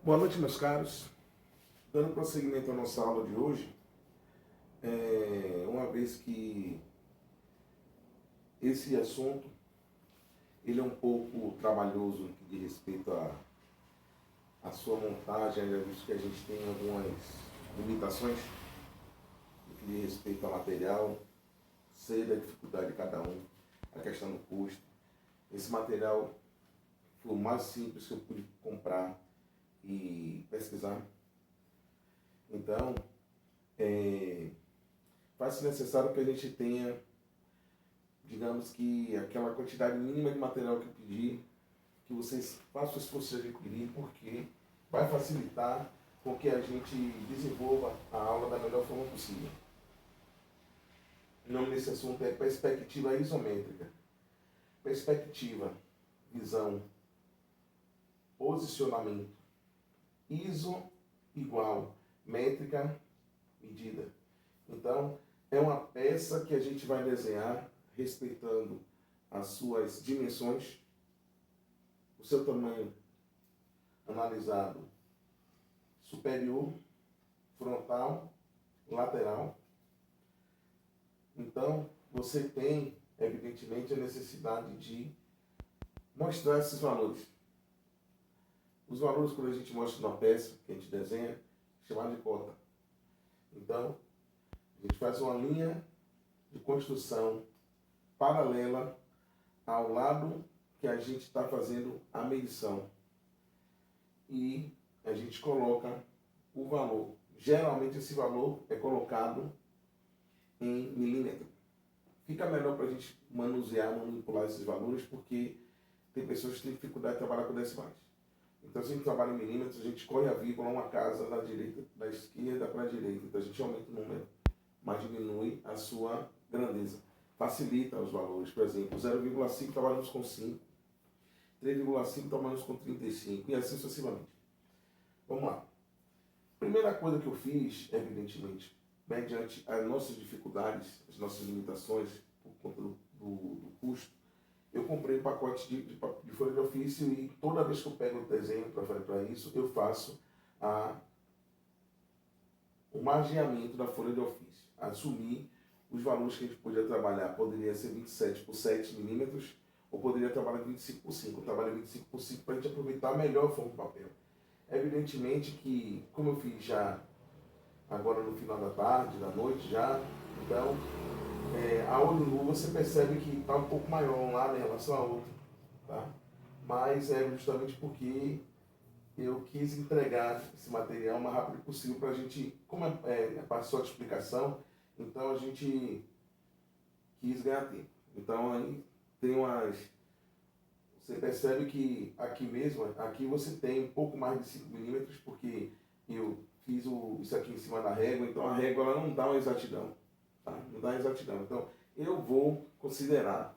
Boa noite, meus caros. Dando prosseguimento à nossa aula de hoje, uma vez que esse assunto ele é um pouco trabalhoso no que diz respeito à sua montagem, já visto que a gente tem algumas limitações no que diz respeito ao material, sei da dificuldade de cada um, a questão do custo. Esse material foi o mais simples que eu pude comprar e pesquisar. Então, faz-se necessário que a gente tenha, digamos que, aquela quantidade mínima de material que eu pedi, que vocês façam o esforço de adquirir, porque vai facilitar com que a gente desenvolva a aula da melhor forma possível. O nome desse assunto é perspectiva isométrica. Perspectiva, visão, posicionamento. Iso igual métrica, medida. Então, é uma peça que a gente vai desenhar respeitando as suas dimensões, o seu tamanho analisado superior, frontal, lateral. Então, você tem, evidentemente, a necessidade de mostrar esses valores. Os valores, quando a gente mostra numa peça que a gente desenha, é chamado de cota. Então, a gente faz uma linha de construção paralela ao lado que a gente está fazendo a medição. E a gente coloca o valor. Geralmente esse valor é colocado em milímetro. Fica melhor para a gente manusear, manipular esses valores, porque tem pessoas que têm dificuldade de trabalhar com decimais. Então, se a gente trabalha em milímetros, a gente corre a vírgula uma casa da direita, da esquerda para a direita. Então, a gente aumenta o número, mas diminui a sua grandeza. Facilita os valores. Por exemplo, 0,5 trabalhamos com 5, 3,5 trabalhamos com 35 e assim sucessivamente. Vamos lá. Primeira coisa que eu fiz, evidentemente, mediante as nossas dificuldades, as nossas limitações por conta do custo, eu comprei um pacote de folha de ofício e toda vez que eu pego o desenho para isso, eu faço o margeamento da folha de ofício. Assumir os valores que a gente podia trabalhar. Poderia ser 27 por 7 milímetros ou poderia trabalhar 25 por 5. Eu trabalho 25 por 5 para a gente aproveitar melhor a forma do papel. Evidentemente que, como eu fiz já agora no final da tarde, da noite já, então a olho nu você percebe que está um pouco maior um lado em relação ao outro, tá? Mas é justamente porque eu quis entregar esse material o mais rápido possível para a gente, como passou a explicação, então a gente quis ganhar tempo. Então aí tem umas... Você percebe que aqui mesmo, aqui você tem um pouco mais de 5 milímetros, porque eu fiz isso aqui em cima da régua, então a régua ela não dá uma exatidão. Tá? Não dá exatidão. Então, eu vou considerar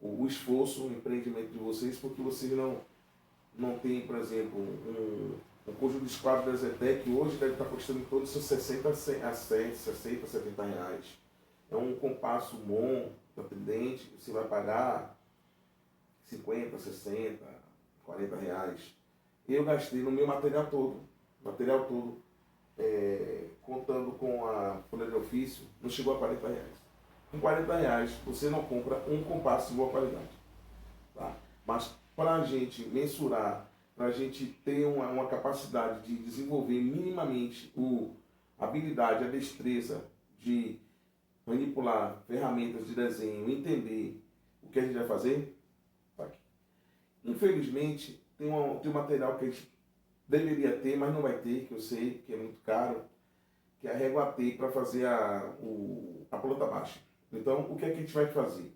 o esforço, o empreendimento de vocês, porque vocês não têm, por exemplo, um conjunto de esquadro da Zetec, hoje deve estar custando em torno de seus 60 a 60, 70 reais. É um compasso MON, tridente, você vai pagar 50, 60, 40 reais. Eu gastei no meu material todo, contando com a folha de ofício, não chegou a 40 reais. Com 40 reais você não compra um compasso de boa qualidade. Tá? Mas para a gente mensurar, para a gente ter uma capacidade de desenvolver minimamente a habilidade, a destreza de manipular ferramentas de desenho, entender o que a gente vai fazer, tá aqui. Infelizmente, tem um material que a gente deveria ter, mas não vai ter, que eu sei que é muito caro, que é a régua T para fazer a planta baixa. Então, o que é que a gente vai fazer?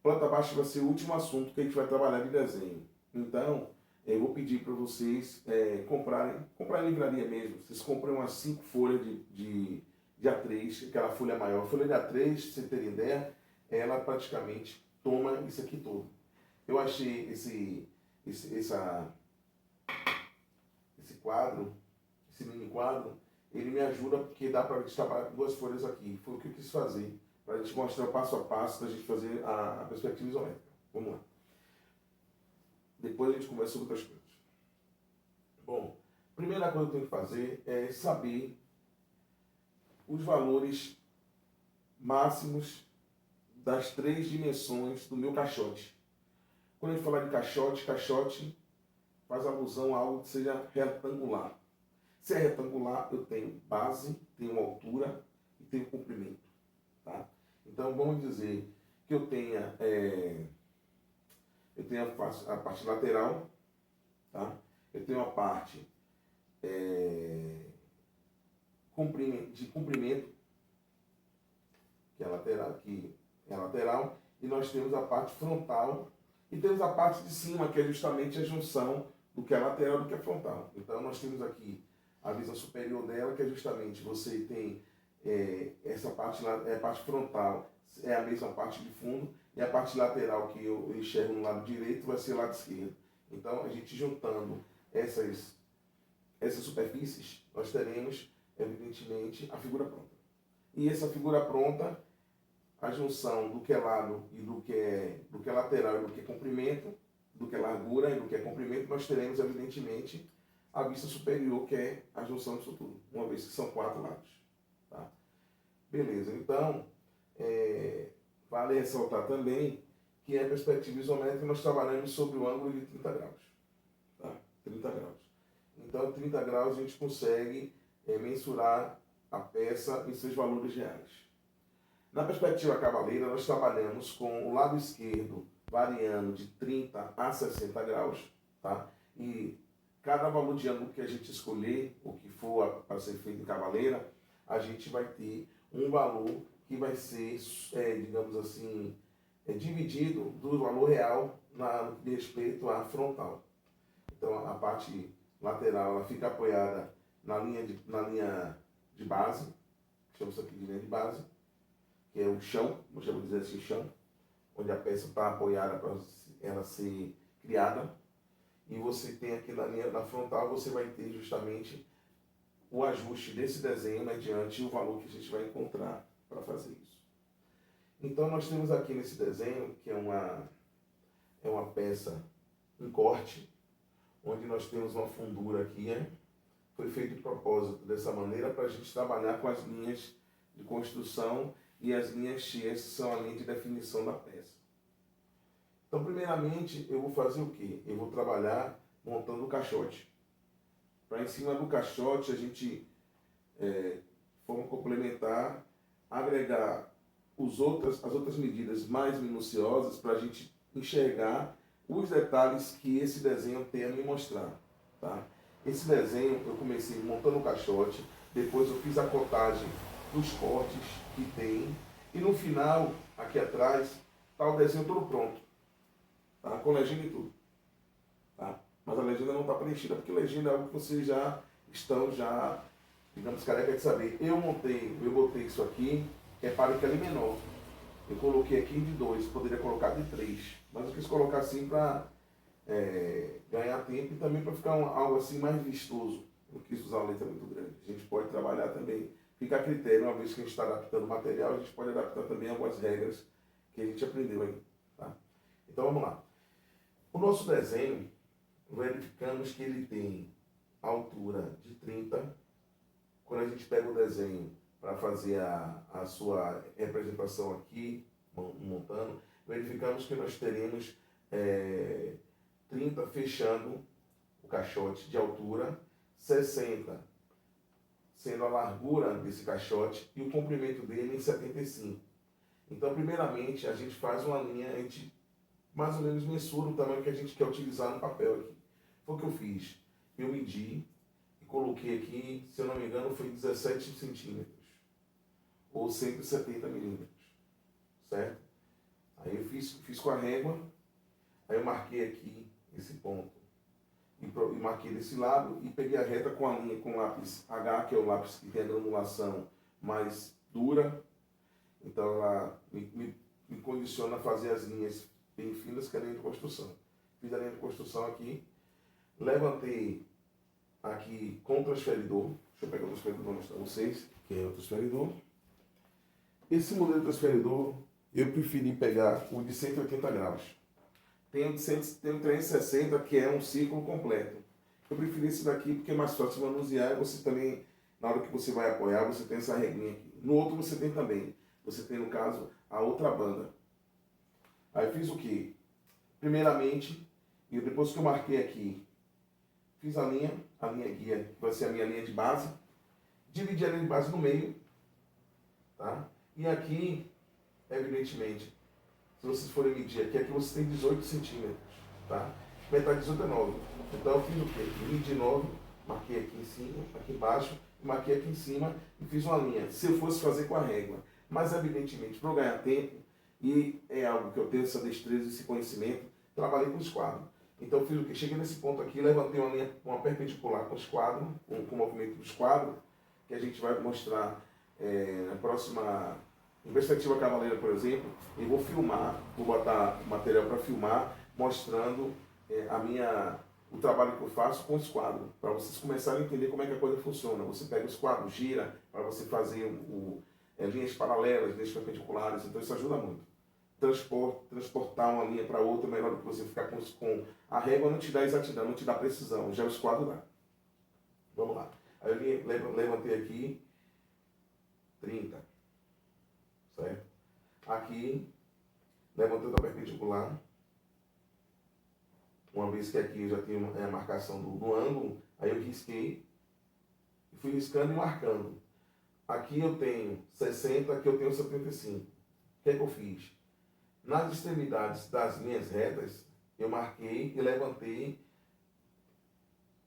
Planta baixa vai ser o último assunto que a gente vai trabalhar de desenho. Então, eu vou pedir para vocês comprar em livraria mesmo. Vocês comprem umas 5 folhas de A3, aquela folha maior. A folha de A3, pra você ter ideia, ela praticamente toma isso aqui todo. Eu achei esse quadro, esse mini quadro, ele me ajuda porque dá para a gente trabalhar com 2 folhas aqui. Foi o que eu quis fazer, para a gente mostrar o passo a passo da gente fazer a perspectiva isométrica. Vamos lá. Depois a gente conversa sobre outras coisas. Bom, primeira coisa que eu tenho que fazer é saber os valores máximos das 3 dimensões do meu caixote. Quando a gente falar de caixote, caixote faz alusão a algo que seja retangular. Se é retangular, eu tenho base, tenho altura e tenho comprimento. Tá? Então vamos dizer que eu tenha a parte lateral, tá? Eu tenho a parte de comprimento, que é lateral, e nós temos a parte frontal e temos a parte de cima, que é justamente a junção do que é lateral e do que é frontal. Então nós temos aqui a visão superior dela, que é justamente você tem essa parte lá, a parte frontal é a mesma parte de fundo, e a parte lateral que eu enxergo no lado direito vai ser o lado esquerdo. Então a gente juntando essas superfícies, nós teremos evidentemente a figura pronta. E essa figura pronta, a junção do que é lado e do que é lateral e do que é comprimento, do que é largura e do que é comprimento, nós teremos evidentemente a vista superior, que é a junção disso tudo, uma vez que são 4 lados. Tá? Beleza, então vale ressaltar também que a perspectiva isométrica nós trabalhamos sobre o ângulo de 30 graus. Tá? 30 graus. Então, 30 graus a gente consegue mensurar a peça em seus valores reais. Na perspectiva cavaleira, nós trabalhamos com o lado esquerdo variando de 30 a 60 graus, tá? E cada valor de ângulo que a gente escolher, o que for para ser feito em cavaleira, a gente vai ter um valor que vai ser, digamos assim, dividido do valor real no que diz respeito à frontal. Então, a parte lateral ela fica apoiada na linha de base, chamamos aqui de linha de base, que é o chão, vamos dizer assim, chão, onde a peça está apoiada para ela ser criada. E você tem aqui na frontal, você vai ter justamente o ajuste desse desenho mediante o valor que a gente vai encontrar para fazer isso. Então nós temos aqui nesse desenho, que é uma peça, um corte, onde nós temos uma fundura aqui, foi feito de propósito dessa maneira para a gente trabalhar com as linhas de construção e as linhas cheias, que são a linha de definição da peça. Então, primeiramente, eu vou fazer o quê? Eu vou trabalhar montando o caixote. Para em cima do caixote, a gente, de forma complementar, agregar as outras medidas mais minuciosas para a gente enxergar os detalhes que esse desenho tem a me mostrar. Tá? Esse desenho eu comecei montando o caixote, depois eu fiz a cotagem dos cortes que tem, e no final, aqui atrás, está o desenho todo pronto, tá? Com legenda e tudo. Tá? Mas a legenda não está preenchida, porque legenda é algo que vocês já estão, digamos, careca de saber. Eu botei isso aqui, que é para que é menor. Eu coloquei aqui de 2, poderia colocar de 3, mas eu quis colocar assim para ganhar tempo e também para ficar algo assim mais vistoso. Eu quis usar uma letra muito grande. A gente pode trabalhar também, fica a critério, uma vez que a gente está adaptando o material, a gente pode adaptar também algumas regras que a gente aprendeu aí. Tá? Então vamos lá. O nosso desenho, verificamos que ele tem altura de 30. Quando a gente pega o desenho para fazer a sua representação aqui, montando, verificamos que nós teremos 30 fechando o caixote de altura, 60 sendo a largura desse caixote e o comprimento dele em 75. Então, primeiramente, a gente faz uma linha, a gente mais ou menos mensura o tamanho que a gente quer utilizar no papel aqui. Foi o que eu fiz. Eu medi e coloquei aqui, se eu não me engano, foi 17 centímetros ou 170 milímetros, certo? Aí eu fiz com a régua, aí eu marquei aqui esse ponto e marquei desse lado e peguei a reta com a linha, com o lápis H, que é o lápis que tem a granulação mais dura. Então ela me condiciona a fazer as linhas bem finas, que é a linha de construção. Fiz a linha de construção aqui, levantei aqui com o transferidor. Deixa eu pegar o transferidor para mostrar para vocês, que é o transferidor. Esse modelo de transferidor, eu preferi pegar o de 180 graus. Tem o 360, que é um círculo completo. Eu preferi esse daqui porque é mais fácil de manusear e você também, na hora que você vai apoiar, você tem essa reguinha aqui. No outro você tem também. Você tem, no caso, a outra banda. Aí fiz o quê? Primeiramente, e depois que eu marquei aqui, fiz a linha guia, que vai ser a minha linha de base. Dividi a linha de base no meio, tá? E aqui, evidentemente, se vocês forem medir aqui você tem 18 centímetros, tá? Metade de 18 é 9. Então eu fiz o quê? Medi 9, marquei aqui em cima, aqui embaixo, marquei aqui em cima e fiz uma linha. Se eu fosse fazer com a régua. Mas, evidentemente, para eu ganhar tempo, e é algo que eu tenho essa destreza, esse conhecimento, trabalhei com esquadro. Então eu fiz o quê? Cheguei nesse ponto aqui, levantei uma linha, uma perpendicular com o esquadro, com o movimento do esquadro, que a gente vai mostrar na próxima Investigativa Cavaleira, por exemplo, e vou filmar, vou botar o material para filmar, mostrando o trabalho que eu faço com o esquadro, para vocês começarem a entender como é que a coisa funciona. Você pega o esquadro, gira, para você fazer linhas paralelas, linhas perpendiculares, então isso ajuda muito. Transportar uma linha para outra, melhor do que você ficar com a régua, não te dá exatidão, não te dá precisão, já o esquadro dá. Vamos lá. Aí eu levantei aqui 30, certo? Aqui, levantando a perpendicular, uma vez que aqui eu já tenho a marcação do ângulo, aí eu risquei, fui riscando e marcando. Aqui eu tenho 60, aqui eu tenho 75. O que é que eu fiz? Nas extremidades das linhas retas, eu marquei e levantei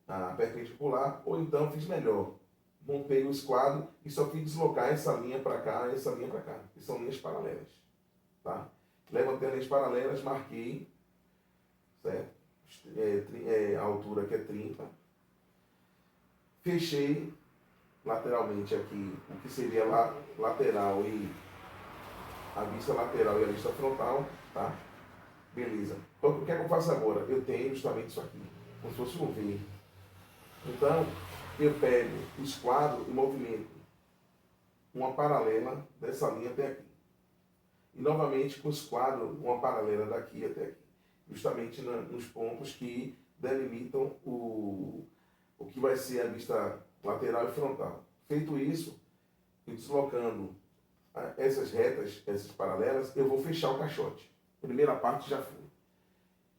a perpendicular, ou então fiz melhor. Montei o esquadro e só fiz deslocar essa linha para cá e essa linha para cá, que são linhas paralelas. Tá? Levantei as linhas paralelas, marquei, certo? A altura aqui é 30. Fechei lateralmente aqui o que seria lateral e a vista lateral e a vista frontal, tá? Beleza. Então, o que é que eu faço agora? Eu tenho justamente isso aqui, como se fosse um V. Então, eu pego o esquadro e movimento uma paralela dessa linha até aqui. E novamente com o esquadro, uma paralela daqui até aqui. Justamente nos pontos que delimitam o que vai ser a vista lateral e frontal. Feito isso, e deslocando essas retas, essas paralelas, eu vou fechar o caixote. Primeira parte já foi.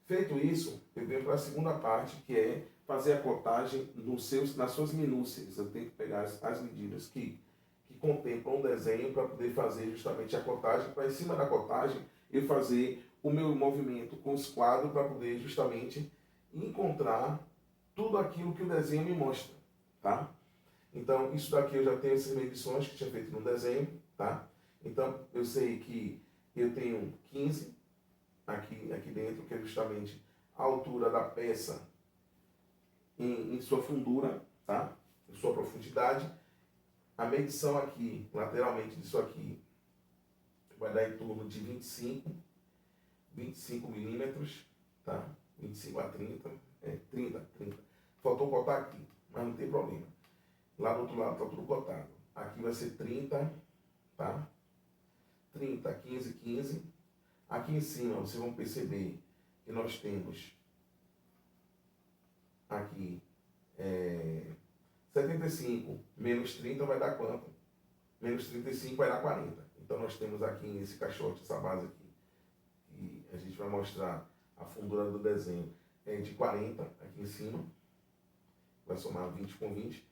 Feito isso, eu venho para a segunda parte, que é fazer a cotagem nas suas minúcias. Eu tenho que pegar as medidas que contemplam o desenho para poder fazer justamente a cotagem, para em cima da cotagem eu fazer o meu movimento com o esquadro para poder justamente encontrar tudo aquilo que o desenho me mostra, tá? Então, isso daqui eu já tenho essas medições que tinha feito no desenho, tá? Então, eu sei que eu tenho 15 aqui dentro, que é justamente a altura da peça em sua fundura, tá? Em sua profundidade. A medição aqui, lateralmente disso aqui, vai dar em torno de 25 milímetros, tá? 25 a 30, 30. Faltou cotar aqui, mas não tem problema. Lá do outro lado está tudo cotado. Aqui vai ser 30, tá? 30, 15, 15. Aqui em cima, vocês vão perceber que nós temos aqui 75 menos 30 vai dar quanto? Menos 35 vai dar 40. Então nós temos aqui nesse caixote, essa base aqui, e a gente vai mostrar a fundura do desenho, de 40 aqui em cima, vai somar 20 com 20.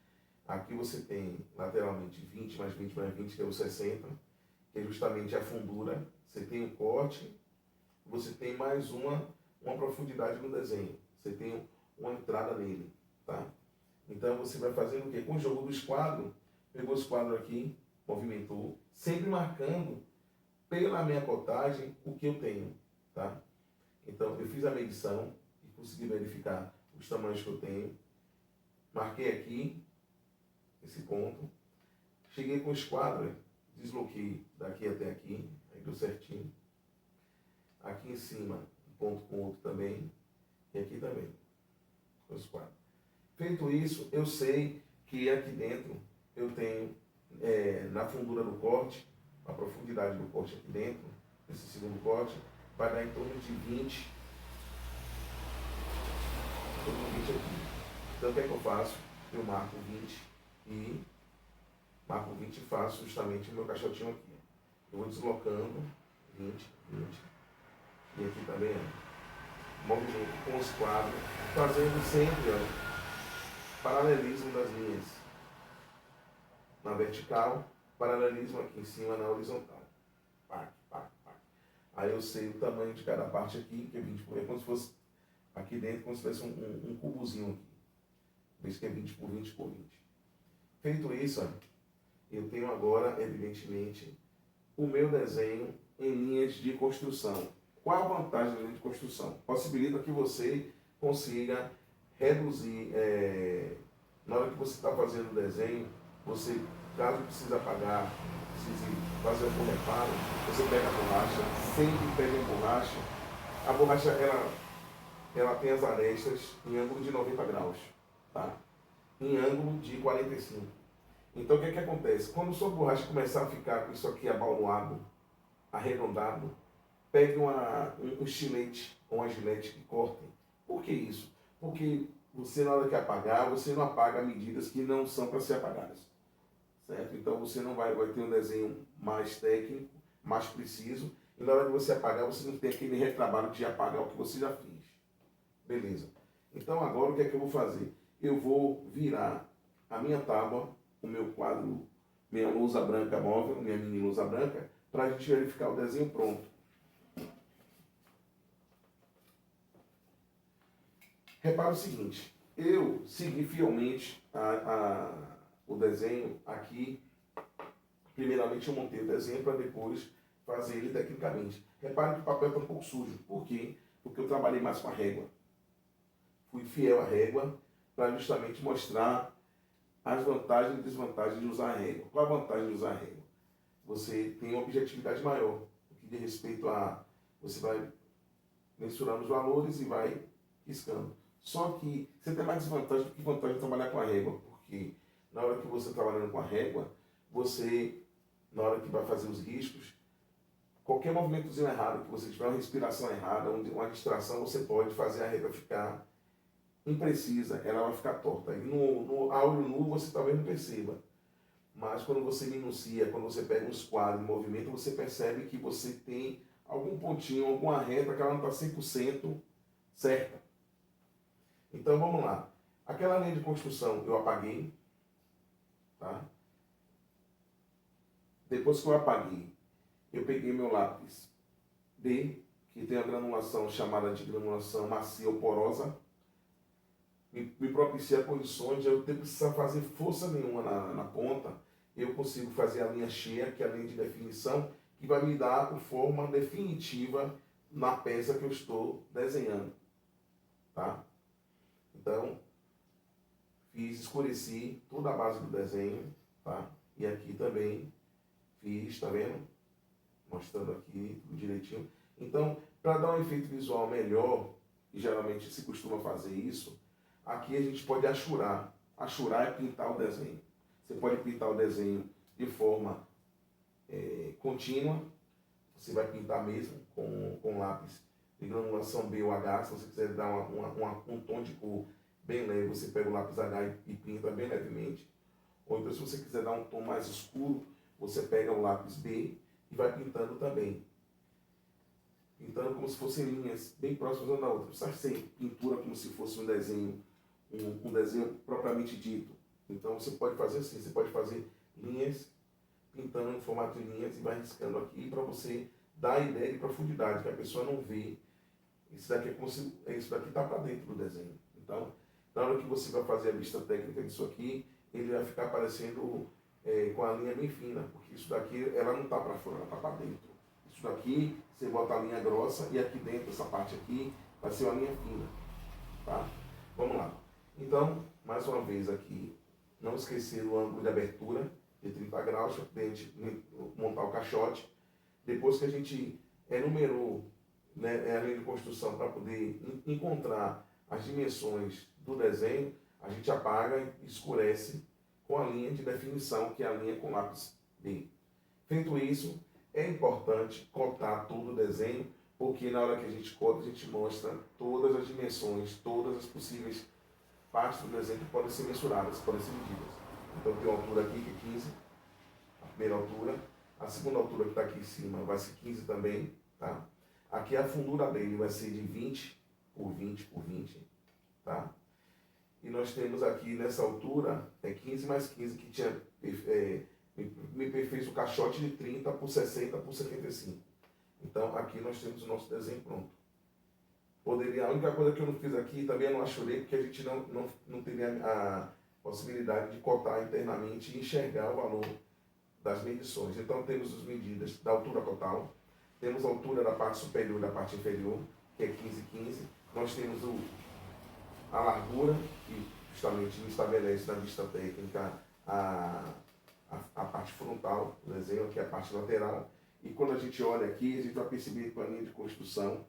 Aqui você tem lateralmente 20 mais 20 mais 20, que é o 60, que é justamente a fundura. Você tem o corte, você tem mais uma profundidade no desenho, você tem uma entrada nele, tá? Então você vai fazendo o quê? Com o jogo do esquadro, pegou o esquadro aqui, movimentou, sempre marcando pela minha cotagem o que eu tenho, tá? Então eu fiz a medição e consegui verificar os tamanhos que eu tenho. Marquei aqui esse ponto. Cheguei com o esquadro, desloquei daqui até aqui, aí deu certinho. Aqui em cima, um ponto com outro também, e aqui também, com o esquadro. Feito isso, eu sei que aqui dentro eu tenho, na fundura do corte, a profundidade do corte aqui dentro, esse segundo corte, vai dar em torno de 20, aqui. Então o que é que eu faço? Eu marco 20 e faço justamente o meu caixotinho aqui. Eu vou deslocando 20 e aqui também movimento com os quadros, fazendo sempre paralelismo das linhas na vertical, paralelismo aqui em cima na horizontal. Pac, pac, pac. Aí eu sei o tamanho de cada parte aqui, que é 20 por 20, como se fosse aqui dentro, como se fosse um cubozinho aqui. Por isso que é 20 por 20 por 20. Feito isso, eu tenho agora, evidentemente, o meu desenho em linhas de construção. Qual a vantagem da linha de construção? Possibilita que você consiga reduzir, na hora que você está fazendo o desenho, você, caso precise apagar, precise fazer algum reparo, você pega a borracha, sempre pega a borracha. A borracha, ela tem as arestas em ângulo de 90 graus, tá? Em ângulo de 45. Então o que é que acontece? Quando sua borracha começar a ficar com isso aqui abalroado, arredondado, pegue um estilete ou uma gilete que cortem. Por que isso? Porque você, na hora que apagar, você não apaga medidas que não são para ser apagadas. Certo? Então você não vai ter um desenho mais técnico, mais preciso, e na hora de você apagar, você não tem aquele retrabalho de apagar o que você já fez. Beleza. Então agora o que é que eu vou fazer? Eu vou virar a minha tábua, o meu quadro, minha lousa branca móvel, minha mini lousa branca, para a gente verificar o desenho pronto. Repara o seguinte, eu segui fielmente o desenho aqui. Primeiramente eu montei o desenho para depois fazer ele tecnicamente. Repare que o papel está um pouco sujo. Por quê? Porque eu trabalhei mais com a régua. Fui fiel à régua para justamente mostrar as vantagens e desvantagens de usar a régua. Qual a vantagem de usar a régua? Você tem uma objetividade maior, o que diz respeito a... Você vai mensurando os valores e vai riscando. Só que você tem mais desvantagem do que vantagem de trabalhar com a régua, porque na hora que você está trabalhando com a régua, você, na hora que vai fazer os riscos, qualquer movimentozinho errado, que você tiver uma respiração errada, uma distração, você pode fazer a régua ficar imprecisa, ela vai ficar torta. E a olho nu você talvez não perceba. Mas quando você minucia, quando você pega uns quadros em movimento, você percebe que você tem algum pontinho, alguma reta que ela não está 100% certa. Então vamos lá. Aquela linha de construção eu apaguei. Tá? Depois que eu apaguei, eu peguei meu lápis B, que tem a granulação chamada de granulação macia ou porosa. Me propicia condições de eu ter precisar fazer força nenhuma na ponta. Eu consigo fazer a linha cheia, que é a linha de definição, que vai me dar a forma definitiva na peça que eu estou desenhando. Tá? Então, escureci toda a base do desenho, tá? E aqui também fiz, tá vendo? Mostrando aqui tudo direitinho. Então, para dar um efeito visual melhor, e geralmente se costuma fazer isso, aqui a gente pode achurar. Achurar é pintar o desenho. Você pode pintar o desenho de forma contínua. Você vai pintar mesmo com lápis de granulação B ou H. Se você quiser dar um tom de cor bem leve, você pega o lápis H e pinta bem levemente. Ou então, se você quiser dar um tom mais escuro, você pega o lápis B e vai pintando também. Pintando como se fossem linhas bem próximas uma da outra. Não precisa ser pintura como se fosse um desenho propriamente dito. Então você pode fazer assim, você pode fazer linhas, pintando em formato de linhas e vai riscando aqui para você dar a ideia de profundidade, que a pessoa não vê. Isso daqui está para dentro do desenho. Então, na hora que você vai fazer a vista técnica disso aqui, ele vai ficar parecendo com a linha bem fina, porque isso daqui ela não está para fora, ela está para dentro. Isso daqui você bota a linha grossa e aqui dentro, essa parte aqui, vai ser uma linha fina. Tá? Vamos lá. Então, mais uma vez aqui, não esquecer o ângulo de abertura de 30 graus para a gente montar o caixote. Depois que a gente enumerou, né, a linha de construção para poder encontrar as dimensões do desenho, a gente apaga e escurece com a linha de definição, que é a linha com lápis B. Feito isso, é importante cotar todo o desenho, porque na hora que a gente cota, a gente mostra todas as dimensões, todas as possíveis partes do desenho podem ser mensuradas, podem ser medidas. Então tem uma altura aqui que é 15, a primeira altura. A segunda altura que está aqui em cima vai ser 15 também, tá? Aqui a fundura dele vai ser de 20 por 20 por 20, tá? E nós temos aqui nessa altura, 15 mais 15, que tinha, me fez o caixote de 30 por 60 por 75. Então aqui nós temos o nosso desenho pronto. A única coisa que eu não fiz aqui, também eu não achurei, porque a gente não teria a possibilidade de cotar internamente e enxergar o valor das medições. Então temos as medidas da altura total, temos a altura da parte superior e da parte inferior, que é 15, 15. Nós temos a largura, que justamente estabelece na vista técnica a parte frontal do desenho, que é a parte lateral. E quando a gente olha aqui, a gente vai perceber que a linha de construção